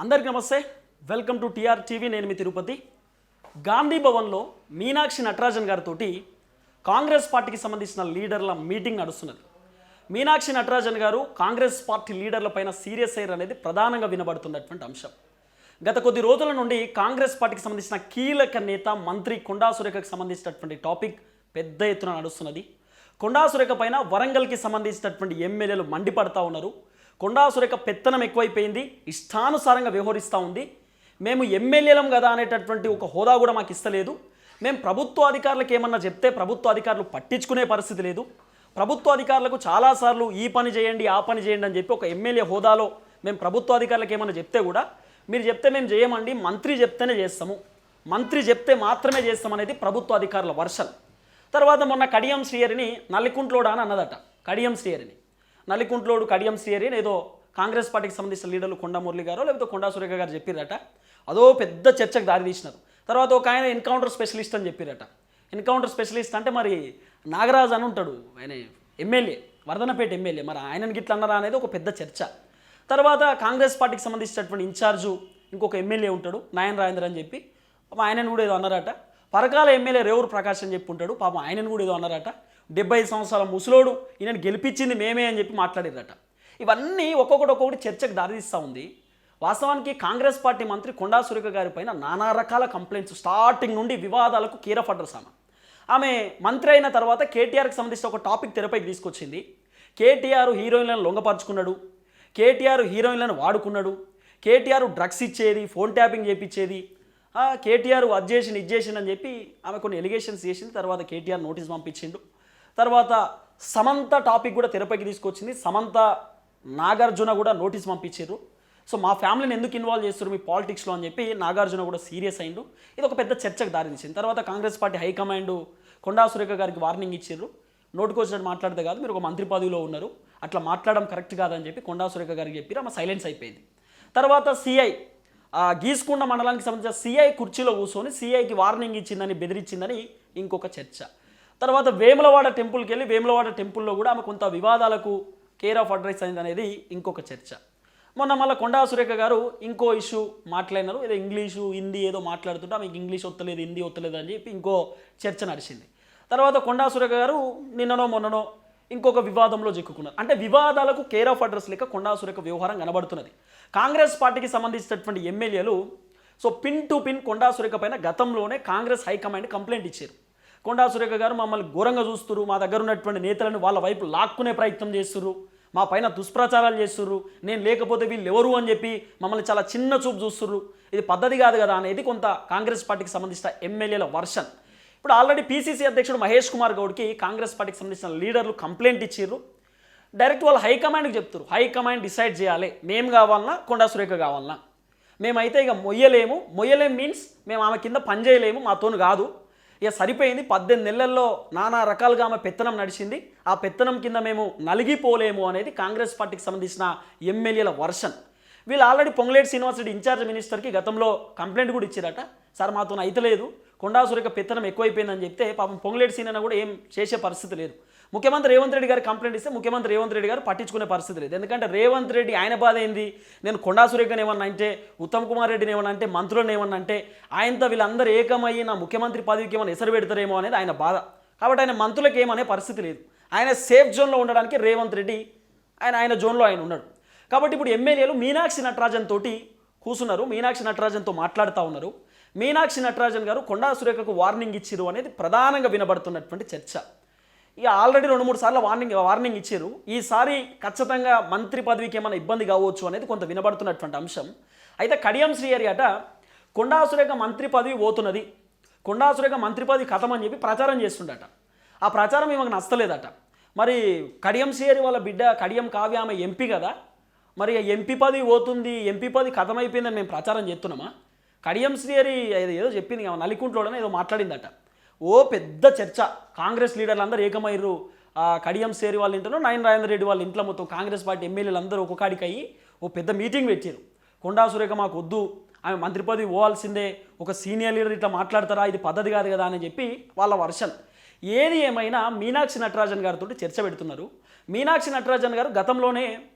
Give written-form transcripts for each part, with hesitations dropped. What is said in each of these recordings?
అందరికీ నమస్తే. Welcome to TR TV. నేను మీ తిరుపతి. గాంధీ భవన్లో మీనాక్షి నటరాజన్ గారితో కాంగ్రెస్ పార్టీకి సంబంధించిన లీడర్ల మీటింగ్ నడుస్తున్నది. మీనాక్షి నటరాజన్ గారు కాంగ్రెస్ పార్టీ లీడర్ల పైన సీరియస్ అయ్యారు అనేది ప్రధానంగా వినబడుతున్నటువంటి అంశం. గత కొద్ది రోజుల నుండి కాంగ్రెస్ పార్టీకి సంబంధించిన కీలక నేత మంత్రి కొండా సురేఖకు సంబంధించినటువంటి టాపిక్ పెద్ద ఎత్తున నడుస్తున్నది. కొండా సురేఖ పైన వరంగల్కి సంబంధించినటువంటి ఎమ్మెల్యేలు మండిపడతా ఉన్నారు. కొండా సురేఖ పెత్తనం ఎక్కువైపోయింది, ఇష్టానుసారంగా వ్యవహరిస్తూ ఉంది. మేము ఎమ్మెల్యేలం కదా అనేటటువంటి ఒక హోదా కూడా మాకు ఇస్తలేదు. మేము ప్రభుత్వ అధికారులకు ఏమన్నా చెప్తే ప్రభుత్వ అధికారులు పట్టించుకునే పరిస్థితి లేదు. ప్రభుత్వ అధికారులకు చాలాసార్లు ఈ పని చేయండి ఆ పని చేయండి అని చెప్పి ఒక ఎమ్మెల్యే హోదాలో మేము ప్రభుత్వ అధికారులకు ఏమన్నా చెప్తే కూడా మీరు చెప్తే మేము చేయమండి, మంత్రి చెప్తేనే చేస్తాము, మంత్రి చెప్తే మాత్రమే చేస్తామనేది ప్రభుత్వ అధికారుల వర్షన్. తర్వాత మొన్న కడియం శ్రీహరిని నల్లికుంట్లోడా అని అన్నదట. కడియం శ్రీహరిని నల్లికుంట్లోడు కడియం శ్రీహరి ఏదో కాంగ్రెస్ పార్టీకి సంబంధించిన లీడర్లు కొండా మురళి గారు లేకపోతే కొండా సురేఖ గారు చెప్పిరట. అదో పెద్ద చర్చకు దారితీసినారు. తర్వాత ఒక ఆయన ఎన్కౌంటర్ స్పెషలిస్ట్ అని చెప్పిరట. ఎన్కౌంటర్ స్పెషలిస్ట్ అంటే మరి నాగరాజ్ అని ఉంటాడు, ఆయన ఎమ్మెల్యే, వర్ధనపేట ఎమ్మెల్యే, మరి ఆయనని గిట్ల అన్నారా అనేది ఒక పెద్ద చర్చ. తర్వాత కాంగ్రెస్ పార్టీకి సంబంధించినటువంటి ఇన్ఛార్జు ఇంకొక ఎమ్మెల్యే ఉంటాడు, నాయన్ రాజేంద్ర అని చెప్పి, పాపం ఆయనను కూడా ఏదో అన్నారట. పరకాల ఎమ్మెల్యే రేవూరు ప్రకాష్ అని చెప్పి ఉంటాడు, పాపం ఆయనను కూడా ఏదో అన్నారట. 75 సంవత్సరాల ముసలోడు, ఈయనను గెలిపించింది మేమే అని చెప్పి మాట్లాడారట. ఇవన్నీ ఒక్కొక్కటి చర్చకు దారితీస్తూ ఉంది. వాస్తవానికి కాంగ్రెస్ పార్టీ మంత్రి కొండా సురేఖ గారి పైన నానా రకాల కంప్లైంట్స్ స్టార్టింగ్ నుండి వివాదాలకు కీరఫడ్రస్ ఆమె మంత్రి అయిన తర్వాత కేటీఆర్కి సంబంధించిన ఒక టాపిక్ తెరపైకి తీసుకొచ్చింది. కేటీఆర్ హీరోయిన్లను లొంగపరుచుకున్నాడు, కేటీఆర్ హీరోయిన్లను వాడుకున్నాడు, కేటీఆర్ డ్రగ్స్ ఇచ్చేది, ఫోన్ ట్యాపింగ్ చేయించేది, కేటీఆర్ అది చేసింది ఇది చేసింది అని చెప్పి ఆమె కొన్ని ఎలిగేషన్స్ చేసింది. తర్వాత కేటీఆర్ నోటీస్ పంపించిండు. తర్వాత సమంత టాపిక్ కూడా తెరపైకి తీసుకొచ్చింది. సమంత నాగార్జున కూడా నోటీస్ పంపించారు. సో మా ఫ్యామిలీని ఎందుకు ఇన్వాల్వ్ చేస్తారు మీ పాలిటిక్స్లో అని చెప్పి నాగార్జున కూడా సీరియస్ అయిండు. ఇది ఒక పెద్ద చర్చకు దారితీసింది. తర్వాత కాంగ్రెస్ పార్టీ హైకమాండ్ కొండా సురేఖ గారికి వార్నింగ్ ఇచ్చారు. నోటుకు వచ్చినట్టు మాట్లాడితే కాదు, మీరు ఒక మంత్రి పదవిలో ఉన్నారు, అట్లా మాట్లాడడం కరెక్ట్ కాదని చెప్పి కొండా సురేఖ గారికి చెప్పి ఆమె సైలెన్స్ అయిపోయింది. తర్వాత సిఐ గీసుకుండ మండలానికి సంబంధించిన సిఐ కుర్చీలో కూర్చొని సిఐకి వార్నింగ్ ఇచ్చిందని బెదిరించిందని ఇంకొక చర్చ. తర్వాత వేములవాడ టెంపుల్కి వెళ్ళి వేములవాడ టెంపుల్లో కూడా ఆమె కొంత వివాదాలకు కేర్ ఆఫ్ అడ్రస్ అయింది అనేది ఇంకొక చర్చ. మొన్న మళ్ళీ కొండా సురేఖ గారు ఇంకో ఇష్యూ మాట్లాడినారు. ఏదో ఇంగ్లీషు హిందీ ఏదో మాట్లాడుతుంటే ఆమెకు ఇంగ్లీష్ వత్తలేదు హిందీ వత్తలేదు అని చెప్పి ఇంకో చర్చ నడిచింది. తర్వాత కొండా సురేఖ గారు నిన్ననో మొన్ననో ఇంకొక వివాదంలో చిక్కుకున్నారు. అంటే వివాదాలకు కేర్ ఆఫ్ అడ్రస్ లేక కొండా సురేఖ వ్యవహారం కనబడుతున్నది. కాంగ్రెస్ పార్టీకి సంబంధించినటువంటి ఎమ్మెల్యేలు pin to pin Konda Surekha పైన గతంలోనే కాంగ్రెస్ హైకమాండ్ కంప్లైంట్ ఇచ్చారు. కొండా సురేఖ గారు మమ్మల్ని ఘోరంగా చూస్తున్నారు, మా దగ్గర ఉన్నటువంటి నేతలను వాళ్ళ వైపు లాక్కునే ప్రయత్నం చేస్తున్నారు, మా పైన దుష్ప్రచారాలు చేస్తున్నారు, నేను లేకపోతే వీళ్ళు ఎవరు అని చెప్పి మమ్మల్ని చాలా చిన్న చూపు చూస్తున్నారు, ఇది పద్ధతి కాదు కదా అనేది కొంత కాంగ్రెస్ పార్టీకి సంబంధించిన ఎమ్మెల్యేల వర్షన్. ఇప్పుడు ఆల్రెడీ పీసీసీ అధ్యక్షుడు మహేష్ కుమార్ గౌడ్కి కాంగ్రెస్ పార్టీకి సంబంధించిన లీడర్లు కంప్లైంట్ ఇచ్చారు. డైరెక్ట్ వాళ్ళు హైకమాండ్కి చెప్తారు, హైకమాండ్ డిసైడ్ చేయాలి మేము కావాలన్నా కొండా సురేఖ కావాలన్నా, మేమైతే ఇక మొయ్యలేము మీన్స్ మేము ఆమె కింద పని చేయలేము, మాతోను కాదు, ఇక సరిపోయింది, 18 నెలల్లో నానా రకాలుగా ఆమె పెత్తనం నడిచింది, ఆ పెత్తనం కింద మేము నలిగిపోలేము అనేది కాంగ్రెస్ పార్టీకి సంబంధించిన ఎమ్మెల్యేల వర్షన్. వీళ్ళు ఆల్రెడీ పొంగులేటి శ్రీనివాసరెడ్డి ఇన్ఛార్జ్ మినిస్టర్కి గతంలో కంప్లైంట్ కూడా ఇచ్చారట. సార్ మాతో అయితలేదు, కొండా సురేఖ పెత్తనం ఎక్కువైపోయిందని చెప్తే పాపం పొంగులేటి సీనన్న కూడా ఏం చేసే పరిస్థితి లేదు. ముఖ్యమంత్రి రేవంత్ రెడ్డి గారు కంప్లైంట్ ఇస్తే ముఖ్యమంత్రి రేవంత్ రెడ్డి గారు పట్టించుకునే పరిస్థితి లేదు. ఎందుకంటే రేవంత్ రెడ్డి ఆయన బాధ ఏంది, నేను కొండా సురేఖని ఏమన్నా అంటే, ఉత్తమ్ కుమార్ రెడ్డిని ఏమన్నా అంటే, మంత్రులను ఏమన్నా అంటే ఆయనతో వీళ్ళందరూ ఏకమయ్యి నా ముఖ్యమంత్రి పదవికి ఏమైనా ఎసరు పెడతారేమో అనేది ఆయన బాధ. కాబట్టి ఆయన మంత్రులకు ఏమనే పరిస్థితి లేదు. ఆయన సేఫ్ జోన్లో ఉండడానికి రేవంత్ రెడ్డి ఆయన జోన్లో ఆయన ఉన్నాడు. కాబట్టి ఇప్పుడు ఎమ్మెల్యేలు మీనాక్షి నటరాజన్ తోటి కూర్చున్నారు, మీనాక్షి నటరాజన్తో మాట్లాడుతూ ఉన్నారు. మీనాక్షి నటరాజన్ గారు కొండా సురేఖకు వార్నింగ్ ఇచ్చిరు అనేది ప్రధానంగా వినబడుతున్నటువంటి చర్చ. ఇక ఆల్రెడీ 2-3 సార్లు వార్నింగ్ ఇచ్చారు. ఈసారి ఖచ్చితంగా మంత్రి పదవికి ఏమైనా ఇబ్బంది కావచ్చు అనేది కొంత వినబడుతున్నటువంటి అంశం. అయితే కడియం శ్రీహరి అట కొండా సురేఖ మంత్రి పదవి పోతున్నది, కొండా సురేఖ మంత్రి పదవి కథమని చెప్పి ప్రచారం చేస్తుండట. ఆ ప్రచారం ఈమెకు నచ్చలేదట. మరి కడియం శ్రీహరి వాళ్ళ బిడ్డ కడియం కావ్య ఆమె ఎంపీ కదా, మరి ఎంపీ పదవి పోతుంది, ఎంపీ పదవి కథమైపోయిందని మేము ప్రచారం చేస్తున్నామా? కడియం శ్రీహరి ఏదో చెప్పింది, నలికుంట్లోనే ఏదో మాట్లాడిందట. ఓ పెద్ద చర్చ, కాంగ్రెస్ లీడర్లు అందరూ ఏకమయ్యారు. కడియం శ్రీహరి వాళ్ళ ఇంట్లో, నాయన్ రాజేంద్ర రెడ్డి వాళ్ళ ఇంట్లో మొత్తం కాంగ్రెస్ పార్టీ ఎమ్మెల్యేలు అందరూ ఒక్కొక్కడికి అయ్యి ఓ పెద్ద మీటింగ్ పెట్టారు. కొండా సురేఖ మాకు వద్దు, ఆమె మంత్రి పదవి పోవాల్సిందే, ఒక సీనియర్ లీడర్ ఇట్లా మాట్లాడతారా, ఇది పద్ధతి కాదు కదా అని చెప్పి వాళ్ళ వర్షన్. ఏది ఏమైనా మీనాక్షి నటరాజన్ గారితో చర్చ పెడుతున్నారు. మీనాక్షి నటరాజన్ గారు గతంలోనే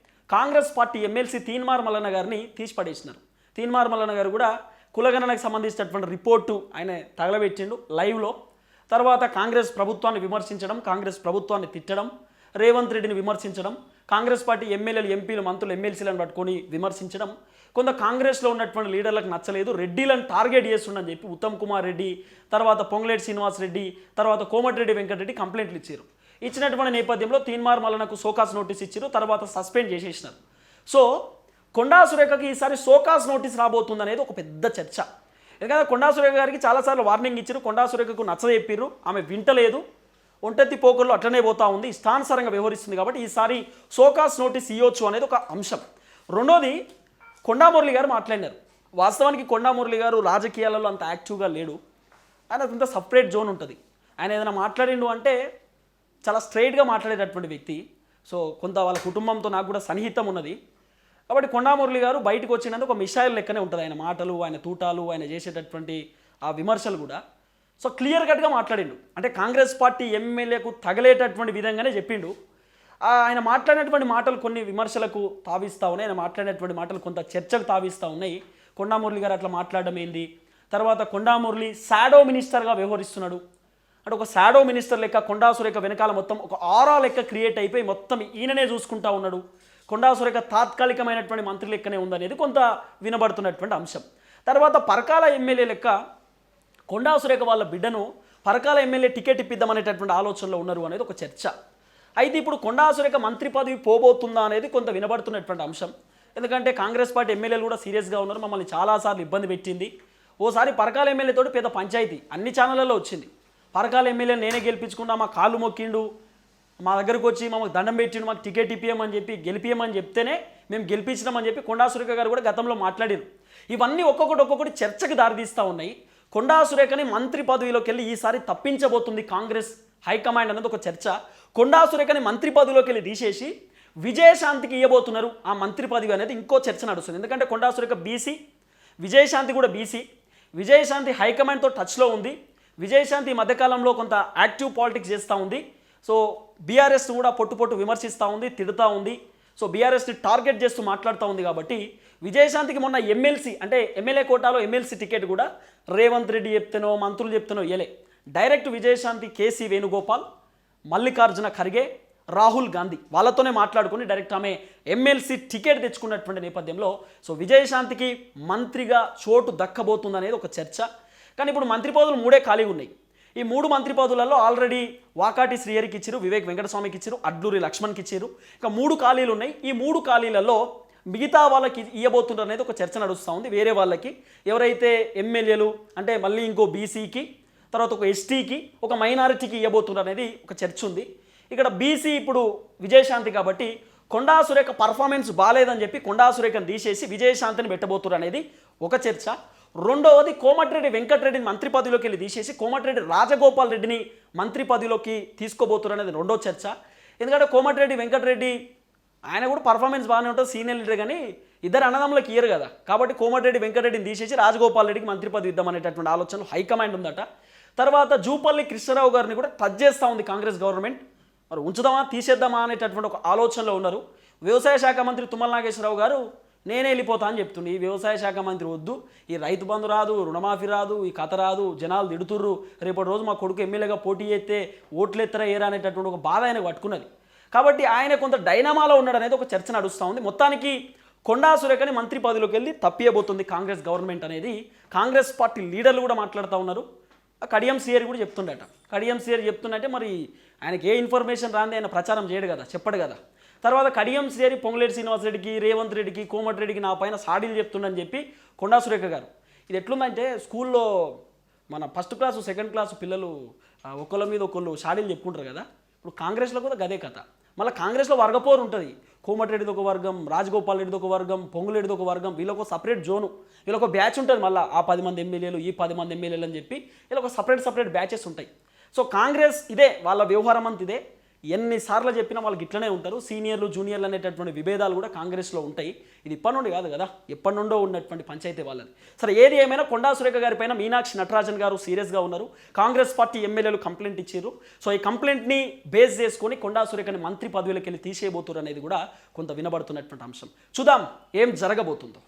కాంగ్రెస్ పార్టీ ఎమ్మెల్సీ తీన్మార్ మల్లన్న గారిని తీసిపడేసినారు. తీన్మార్ మల్లన్న గారు కూడా కులగణనకు సంబంధించినటువంటి రిపోర్టు ఆయన తగలబెట్టిండు లైవ్లో. తర్వాత కాంగ్రెస్ ప్రభుత్వాన్ని విమర్శించడం, కాంగ్రెస్ ప్రభుత్వాన్ని తిట్టడం, రేవంత్ రెడ్డిని విమర్శించడం, కాంగ్రెస్ పార్టీ ఎమ్మెల్యేలు, ఎంపీలు, మంత్రులు, ఎమ్మెల్సీలను పట్టుకొని విమర్శించడం, కొంత కాంగ్రెస్లో ఉన్నటువంటి లీడర్లకు నచ్చలేదు, రెడ్డిలను టార్గెట్ చేస్తుండని చెప్పి ఉత్తమ్ కుమార్ రెడ్డి, తర్వాత పొంగులేటి శ్రీనివాస్ రెడ్డి, తర్వాత కోమటిరెడ్డి వెంకటరెడ్డి కంప్లైంట్లు ఇచ్చారు. ఇచ్చినటువంటి నేపథ్యంలో తీన్మార్ మల్లన్నకు సోకాస్ నోటీస్ ఇచ్చారు, తర్వాత సస్పెండ్ చేసేసినారు. సో కొండా సురేఖకి ఈసారి సోకాస్ నోటీస్ రాబోతుంది అనేది ఒక పెద్ద చర్చ. ఎందుకంటే కొండా సురేఖ గారికి చాలాసార్లు వార్నింగ్ ఇచ్చారు, కొండా సురేఖకు నచ్చజెప్పారు, ఆమె వింటలేదు, ఒంటెత్తి పోకల్లో అట్లనే పోతా ఉంది, ఇష్టానుసారంగా వ్యవహరిస్తుంది. కాబట్టి ఈసారి సోకాస్ నోటీస్ ఇవ్వచ్చు అనేది ఒక అంశం. రెండోది, కొండా మురళి గారు మాట్లాడినారు. వాస్తవానికి కొండా మురళి గారు రాజకీయాలలో అంత యాక్టివ్గా లేడు, ఆయన అంత సపరేట్ జోన్ ఉంటుంది. ఆయన ఏదైనా మాట్లాడిండు అంటే చాలా స్ట్రైట్గా మాట్లాడేటటువంటి వ్యక్తి. సో కొంత వాళ్ళ కుటుంబంతో నాకు కూడా సన్నిహితం ఉన్నది. కాబట్టి కొండా మురళి గారు బయటకు వచ్చినందుకు ఒక మిషాయిల్ లెక్కనే ఉంటుంది ఆయన మాటలు, ఆయన తూటాలు, ఆయన చేసేటటువంటి ఆ విమర్శలు కూడా. సో క్లియర్ కట్గా మాట్లాడిండు, అంటే కాంగ్రెస్ పార్టీ ఎమ్మెల్యేకు తగలేటటువంటి విధంగానే చెప్పిండు. ఆయన మాట్లాడినటువంటి మాటలు కొన్ని విమర్శలకు తావిస్తూ ఉన్నాయి, ఆయన మాట్లాడినటువంటి మాటలు కొంత చర్చకు తావిస్తూ ఉన్నాయి. కొండా మురళి గారు అట్లా మాట్లాడడం ఏంది, తర్వాత కొండా మురళి షాడో మినిస్టర్గా వ్యవహరిస్తున్నాడు, అంటే ఒక షాడో మినిస్టర్ లెక్క కొండా సురేఖ వెనకాల మొత్తం ఒక ఆరా లెక్క క్రియేట్ అయిపోయి మొత్తం ఈయననే చూసుకుంటా ఉన్నాడు, కొండా సురేఖ తాత్కాలికమైనటువంటి మంత్రి లెక్కనే ఉందనేది కొంత వినబడుతున్నటువంటి అంశం. తర్వాత పరకాల ఎమ్మెల్యే లెక్క కొండా సురేఖ వాళ్ళ బిడ్డను పరకాల ఎమ్మెల్యే టికెట్ ఇప్పిద్దామనేటటువంటి ఆలోచనలో ఉన్నారు అనేది ఒక చర్చ. అయితే ఇప్పుడు కొండా సురేఖ మంత్రి పదవి పోబోతుందా అనేది కొంత వినబడుతున్నటువంటి అంశం. ఎందుకంటే కాంగ్రెస్ పార్టీ ఎమ్మెల్యేలు కూడా సీరియస్గా ఉన్నారు, మమ్మల్ని చాలాసార్లు ఇబ్బంది పెట్టింది. ఓసారి పరకాల ఎమ్మెల్యేతోటి పెద్ద పంచాయతీ అన్ని ఛానళ్ళలో వచ్చింది. పరకాల ఎమ్మెల్యే నేనే గెలిపించుకుంటా, మా కాళ్ళు మొక్కిండు, మా దగ్గరకు వచ్చి మాకు దండం పెట్టిండు, మాకు టికెట్ ఇప్పియమని చెప్పి గెలిపియమని చెప్తేనే మేము గెలిపించినామని చెప్పి కొండా సురేఖ గారు కూడా గతంలో మాట్లాడారు. ఇవన్నీ ఒక్కొక్కటి చర్చకు దారితీస్తూ ఉన్నాయి. కొండా సురేఖని మంత్రి పదవిలోకి వెళ్ళి ఈసారి తప్పించబోతుంది కాంగ్రెస్ హైకమాండ్ అనేది ఒక చర్చ. కొండా సురేఖని మంత్రి పదవిలోకి వెళ్ళి తీసేసి విజయశాంతికి ఇవ్వబోతున్నారు ఆ మంత్రి పదవి అనేది ఇంకో చర్చ నడుస్తుంది. ఎందుకంటే కొండా సురేఖ బీసీ, విజయశాంతి కూడా బీసీ, విజయశాంతి హైకమాండ్తో టచ్లో ఉంది, విజయశాంతి ఈ మధ్యకాలంలో కొంత యాక్టివ్ పాలిటిక్స్ చేస్తూ ఉంది. సో బీఆర్ఎస్ కూడా పొట్టు విమర్శిస్తూ ఉంది, తిడుతూ ఉంది. సో బీఆర్ఎస్ని టార్గెట్ చేస్తూ మాట్లాడుతూ ఉంది. కాబట్టి విజయశాంతికి మొన్న ఎమ్మెల్సీ అంటే ఎమ్మెల్యే కోటాలో ఎమ్మెల్సీ టికెట్ కూడా రేవంత్ రెడ్డి చెప్తేనో మంత్రులు చెప్తేనో ఇయలే, డైరెక్ట్ విజయశాంతి కేసీ వేణుగోపాల్, మల్లికార్జున ఖర్గే, రాహుల్ గాంధీ వాళ్ళతోనే మాట్లాడుకుని డైరెక్ట్ ఆమె ఎమ్మెల్సీ టికెట్ తెచ్చుకున్నటువంటి నేపథ్యంలో సో విజయశాంతికి మంత్రిగా చోటు దక్కబోతుందనేది ఒక చర్చ. కానీ ఇప్పుడు మంత్రి పదవులు 3 ఖాళీగా ఉన్నాయి. ఈ 3 మంత్రి పదవులలో ఆల్రెడీ వాకాటి శ్రీహరికి ఇచ్చారు, వివేక్ వెంకటస్వామికి ఇచ్చారు, అడ్లూరి లక్ష్మణ్కి ఇచ్చారు. ఇంకా 3 ఖాళీలు ఉన్నాయి. ఈ 3 ఖాళీలలో మిగతా వాళ్ళకి ఇవ్వబోతున్నారు అనేది ఒక చర్చ నడుస్తూ ఉంది. వేరే వాళ్ళకి ఎవరైతే ఎమ్మెల్యేలు అంటే మళ్ళీ ఇంకో బీసీకి, తర్వాత ఒక ఎస్టీకి, ఒక మైనారిటీకి ఇవ్వబోతున్నారు అనేది ఒక చర్చ ఉంది. ఇక్కడ బీసీ ఇప్పుడు విజయశాంతి కాబట్టి కొండా సురేఖ పర్ఫార్మెన్స్ బాగాలేదని చెప్పి కొండా సురేఖను తీసేసి విజయశాంతిని పెట్టబోతున్నారు అనేది ఒక చర్చ. రెండవది కోమటిరెడ్డి వెంకటరెడ్డిని మంత్రి పదవిలోకి వెళ్ళి తీసేసి కోమటిరెడ్డి రాజగోపాల్ రెడ్డిని మంత్రి పదవిలోకి తీసుకోబోతున్నారు అనేది రెండో చర్చ. ఎందుకంటే కోమటిరెడ్డి వెంకటరెడ్డి ఆయన కూడా పర్ఫార్మెన్స్ బాగానే ఉంటుంది, సీనియర్ లీడర్, కానీ ఇద్దరు అన్నదమ్ములకు ఇయ్యరు కదా. కాబట్టి కోమటిరెడ్డి వెంకటరెడ్డిని తీసేసి రాజగోపాల్ రెడ్డికి మంత్రి పదవి ఇద్దామనేటటువంటి ఆలోచనలు హైకమాండ్ ఉందట. తర్వాత జూపల్లి కృష్ణారావు గారిని కూడా టచ్ చేస్తూ ఉంది కాంగ్రెస్ గవర్నమెంట్. మరి ఉంచుదామా తీసేద్దామా అనేటటువంటి ఒక ఆలోచనలో ఉన్నారు. వ్యవసాయ శాఖ మంత్రి తుమ్మల నాగేశ్వరరావు గారు నేనే వెళ్ళిపోతా అని చెప్తుంది. ఈ వ్యవసాయ శాఖ మంత్రి వద్దు, ఈ రైతు బంధు రాదు, రుణమాఫీ రాదు, ఈ కథ రాదు, జనాలు తిడుతుర్రు, రేపటి రోజు మా కొడుకు ఎమ్మెల్యేగా పోటీ చేస్తే ఓట్లెత్తరా ఏరా అనేటటువంటి ఒక బాధ ఆయనకు పట్టుకున్నది. కాబట్టి ఆయన కొంత డైనమాలో ఉన్నాడు అనేది ఒక చర్చ నడుస్తూ ఉంది. మొత్తానికి కొండా సురేఖని మంత్రి పదవిలోకి వెళ్ళి తప్పియబోతుంది కాంగ్రెస్ గవర్నమెంట్ అనేది కాంగ్రెస్ పార్టీ లీడర్లు కూడా మాట్లాడుతూ ఉన్నారు. కడియం శ్రీహరి కూడా చెప్తుండట. కడియం శ్రీహరి చెప్తున్నట్టే మరి ఆయనకి ఏ ఇన్ఫర్మేషన్ రాంది ఆయన ప్రచారం చేయడు కదా, చెప్పడు కదా. తర్వాత కడియం శ్రీహరి పొంగులేటి శ్రీనివాసరెడ్డికి, రేవంత్ రెడ్డికి, కోమటిరెడ్డికి నా పైన సాడీలు చెప్తుండని చెప్పి కొండా సురేఖ గారు. ఇది ఎట్లుందంటే స్కూల్లో మన ఫస్ట్ క్లాసు సెకండ్ క్లాసు పిల్లలు ఒకళ్ళ మీద ఒకళ్ళు సాడీలు చెప్పుకుంటారు కదా, ఇప్పుడు కాంగ్రెస్లో కూడా గదే కథ. మళ్ళీ కాంగ్రెస్లో వర్గపోరు ఉంటుంది. కోమటిరెడ్డిది ఒక వర్గం, రాజగోపాల్ రెడ్డిది ఒక వర్గం, పొంగులేడిది ఒక వర్గం, వీళ్ళొక సపరేట్ జోను, వీళ్ళొక బ్యాచ్ ఉంటుంది. మళ్ళీ ఆ 10 మంది ఎమ్మెల్యేలు, ఈ 10 మంది ఎమ్మెల్యేలు అని చెప్పి వీళ్ళొక సపరేట్ బ్యాచెస్ ఉంటాయి. సో కాంగ్రెస్ ఇదే, వాళ్ళ వ్యవహారం అంత ఇదే. ఎన్నిసార్లు చెప్పినా వాళ్ళకి ఇట్లనే ఉంటారు. సీనియర్లు జూనియర్లు అనేటటువంటి విభేదాలు కూడా కాంగ్రెస్లో ఉంటాయి. ఇది ఇప్పటి నుండి కాదు కదా, ఎప్పటి నుండో ఉన్నటువంటి పంచాయతీ వాళ్ళది. సరే ఏది ఏమైనా కొండా సురేఖ గారి పైన మీనాక్షి నటరాజన్ గారు సీరియస్గా ఉన్నారు. కాంగ్రెస్ పార్టీ ఎమ్మెల్యేలు కంప్లైంట్ ఇచ్చారు. సో ఈ కంప్లైంట్ని బేస్ చేసుకొని కొండా సురేఖని మంత్రి పదవిలోకి వెళ్ళి తీసేయబోతున్నారు అనేది కూడా కొంత వినబడుతున్నటువంటి అంశం. చూద్దాం ఏం జరగబోతుందో.